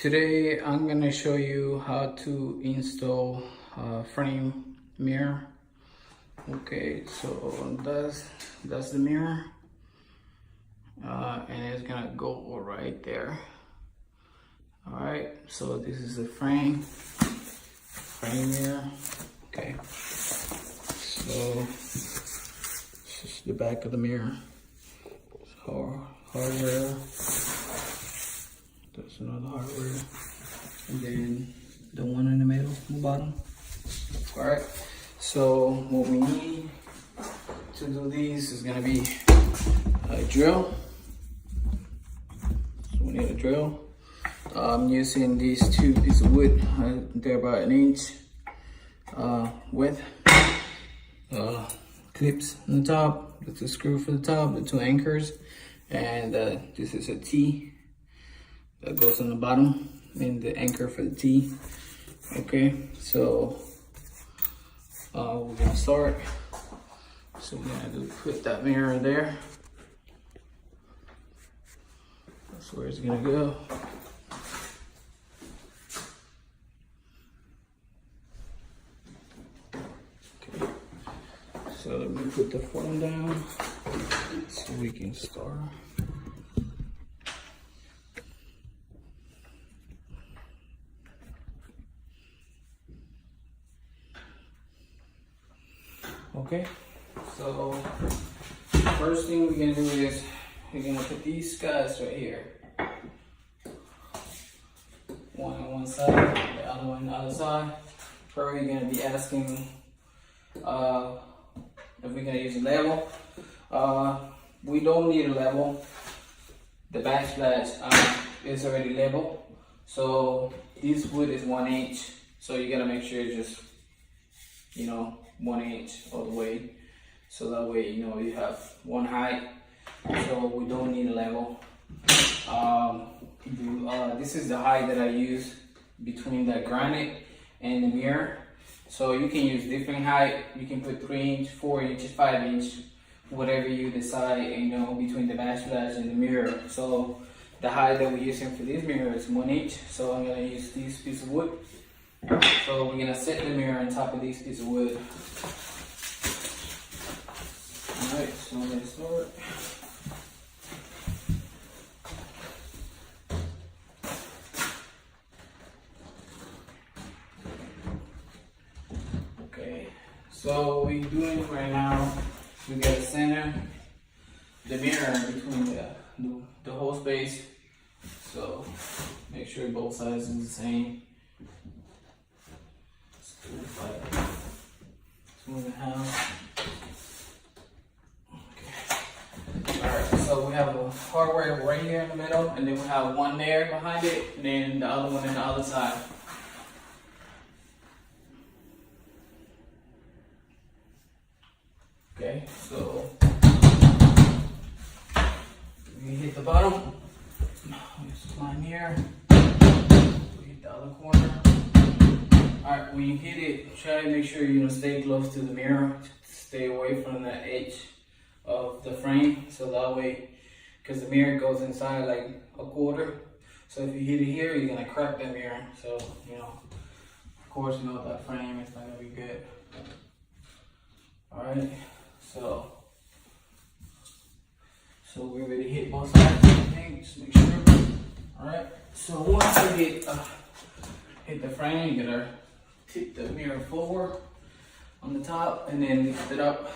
Today I'm gonna show you how to install a frame mirror. Okay, so that's the mirror, and it's gonna go right there. All right, so this is the frame mirror. Okay, so this is the back of the mirror. So hardware. That's another hardware, and then the one in the middle, the bottom. All right, so what we need to do these is gonna be a drill. So we need a drill. I'm using these two pieces of wood. They're about an inch width. Clips on the top, the two screws for the top, the two anchors, and this is a T that goes on the bottom, and the anchor for the T. Okay, so we're gonna start. So we're gonna put that mirror there. That's where it's gonna go. Okay, so let me put the phone down so we can start. Okay, so first thing we're gonna do is we're gonna put these guys right here. One on one side, the other one on the other side. Probably gonna be asking if we're gonna use a level. We don't need a level. The backsplash is already level. So this wood is 1 inch. So you gotta make sure it's just, 1 inch all the way, so that way you have one height, so we don't need a level. This is the height that I use between the granite and the mirror, so you can use different height. You can put 3 inch, 4 inches, 5 inch, whatever you decide, between the backsplash and the mirror. So the height that we're using for this mirror is 1 inch, so I'm gonna use this piece of wood. So we're gonna set the mirror on top of this piece of wood. Alright, so let's start. Okay, so what we're doing right now, we gotta center the mirror between the whole space. So make sure both sides are the same. 2.5. Okay. Alright, so we have a hardware right here in the middle, and then we have one there behind it, and then the other one on the other side. Okay, so we hit the bottom. Just climb here. We hit the other corner. Alright, when you hit it, try to make sure you stay close to the mirror. Stay away from the edge of the frame, so that way, because the mirror goes inside like a quarter. So if you hit it here, you're gonna crack that mirror. So of course, that frame is not gonna be good. Alright, so we already hit both sides. Okay, just make sure. Alright, so once you hit the frame, you gotta tip the mirror forward on the top and then lift it up.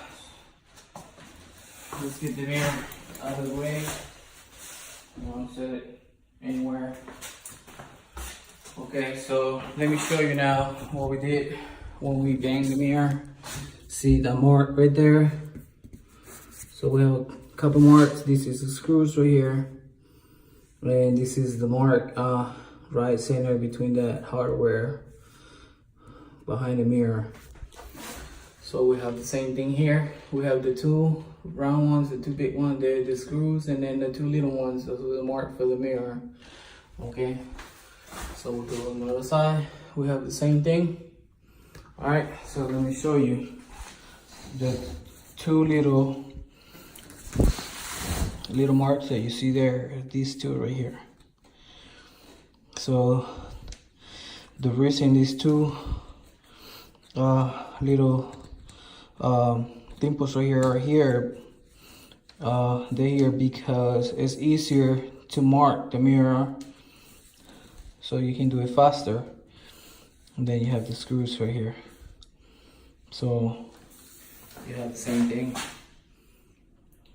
Let's get the mirror out of the way. Set it anywhere. Okay, so let me show you now what we did when we banged the mirror. See the mark right there? So we have a couple marks. This is the screws right here. And this is the mark right center between that hardware behind the mirror. So we have the same thing here. We have the two round ones, the two big ones, they're the screws, and then the two little ones, those are the mark for the mirror. Okay, so we'll go on the other side. We have the same thing. All right, so let me show you the two little marks that you see there. These two right here. So the reason these two little dimples right here are here, they're here because it's easier to mark the mirror, so you can do it faster. And then you have the screws right here. So you have the same thing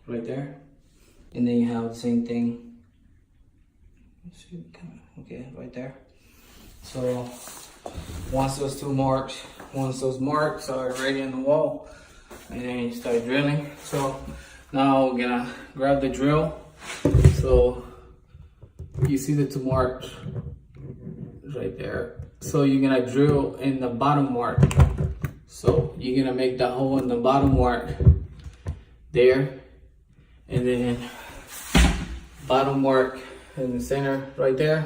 right there, and then you have the same thing, okay, right there. So once those marks are ready on the wall, and then you start drilling. So now we're gonna grab the drill. So you see the two marks right there. So you're gonna drill in the bottom mark. So you're gonna make the hole in the bottom mark there, and then bottom mark in the center right there.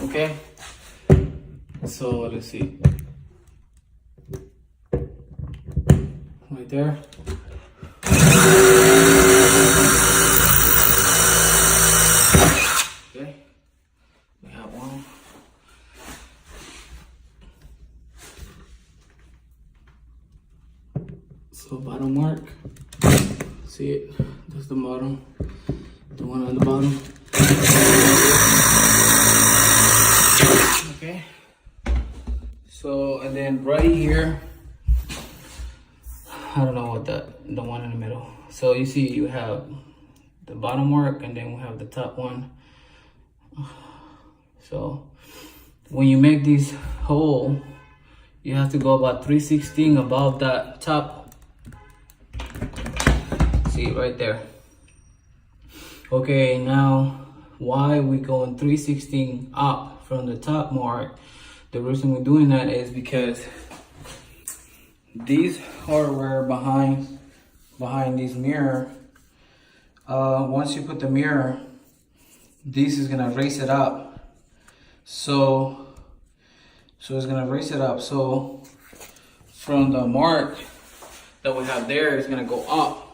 Okay. So let's see. Right there. Okay. We have one. So bottom mark, see it, that's the bottom, the one on the bottom. Okay, so and then right here, I don't know what the one in the middle. So you see you have the bottom mark, and then we have the top one. So when you make this hole, you have to go about 3/16 above that top. See it right there. Okay, now why we going 3/16 up from the top mark? The reason we're doing that is because these hardware behind this mirror, once you put the mirror, this is gonna raise it up. So it's gonna raise it up. So from the mark that we have there, it's gonna go up.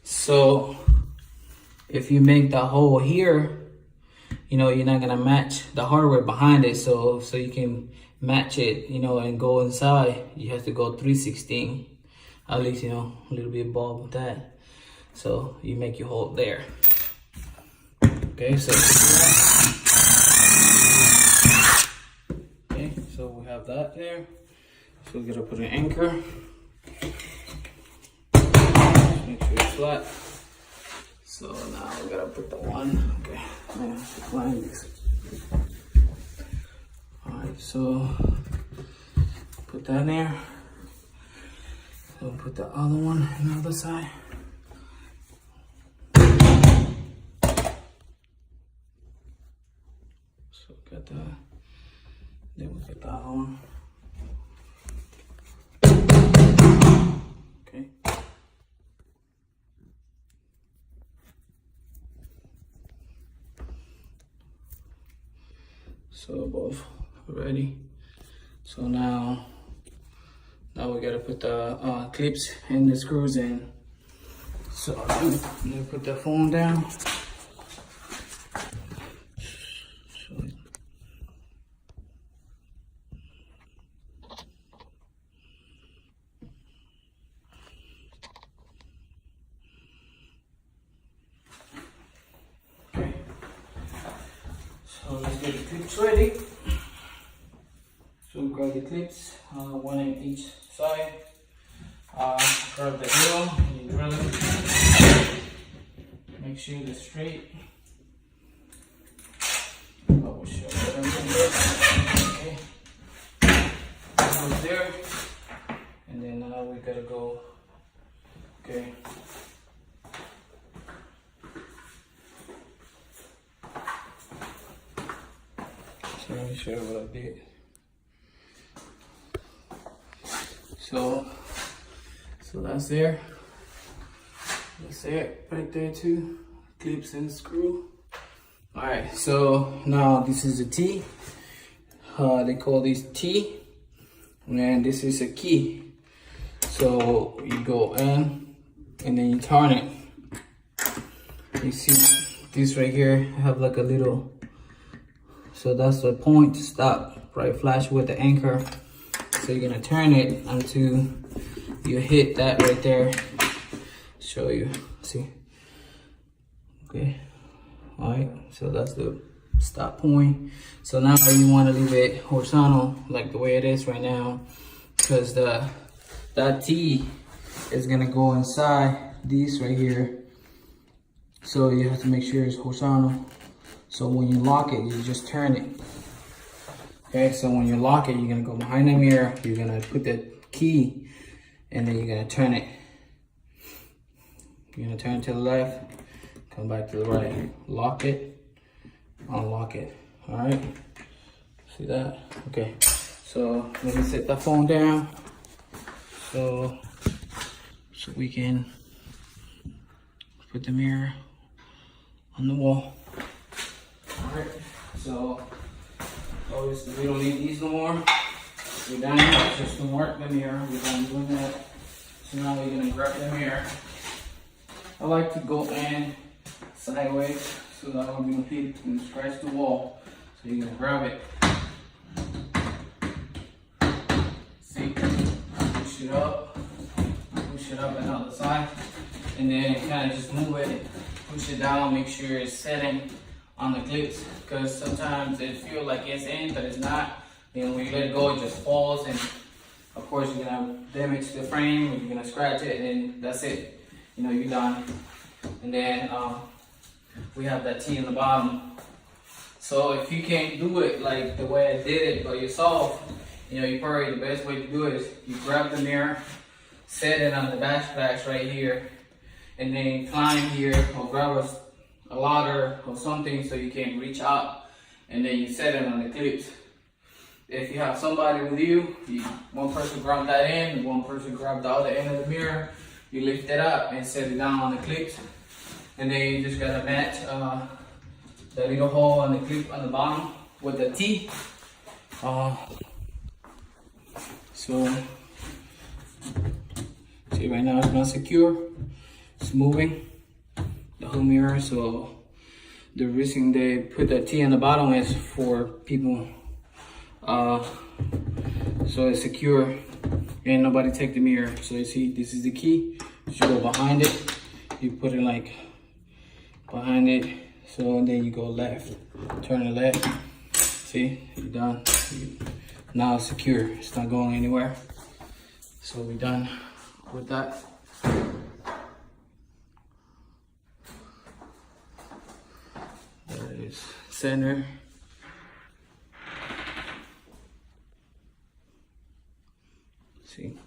So if you make the hole here, you know, you're not gonna match the hardware behind it. So you can match it, you know, and go inside, you have to go 3/16, at least, you know, a little bit above that. So you make your hole there. Okay, so okay, so we have that there. So we're gonna put an anchor. Make sure it's flat. So now we gotta put the one. Okay, I have to find this. Alright, so put that in there. So put the other one on the other side. So got that. Then we get the other one. Okay. So both ready. So now we gotta put the clips and the screws in. So I'm gonna put the phone down. Okay. So let's get the clips ready. So grab the clips, one in each side. Grab the drill, you drill it. Make sure they're straight. I will show you what I'm doing. Okay. Goes there. And then now we gotta go. Okay. So let me show you what I did. So that's there. That's it right there too. Clips and screw. Alright, so now this is a T. They call this T. And this is a key. So you go in and then you turn it. You see this right here, I have like a little So that's the point to stop. Bright flash with the anchor. So you're gonna turn it until you hit that right there. Show you, see? Okay, all right, so that's the stop point. So now you wanna leave it horizontal like the way it is right now, because that T is gonna go inside these right here. So you have to make sure it's horizontal. So when you lock it, you just turn it. Okay, so when you lock it, you're gonna go behind the mirror, you're gonna put the key, and then you're gonna turn it. You're gonna turn to the left, come back to the right, lock it, unlock it. All right, see that? Okay, so let me set that phone down so we can put the mirror on the wall. All right, so obviously we don't need these no more. We're done. Just to mark the mirror. We're done doing that. So now we're gonna grab the mirror. I like to go in sideways so that I won't be hit and scratch the wall. So you're gonna grab it. See, push it up and out the side, and then kind of just move it, push it down, make sure it's setting on the clips, because sometimes it feels like it's in, but it's not. And when you let it go, it just falls, and of course you're gonna damage the frame, you're gonna scratch it, and then that's it. You know, you're done. And then we have that T in the bottom. So if you can't do it like the way I did it by yourself, you know, you probably the best way to do it is you grab the mirror, set it on the backsplash right here, and then climb here or grab a ladder or something so you can reach out, and then you set it on the clips. If you have somebody with you, one person grab that end, one person grab the other end of the mirror, you lift it up and set it down on the clips, and then you just gotta match the little hole on the clip on the bottom with the T. So see, right now it's not secure, it's moving, the whole mirror. So the reason they put the T on the bottom is for people, so it's secure and nobody take the mirror. So you see, this is the key. You go behind it, you put it like behind it, so and then you go left, turn it left. See, you're done. Now it's secure, it's not going anywhere. So we're done with that. There it is, center. See.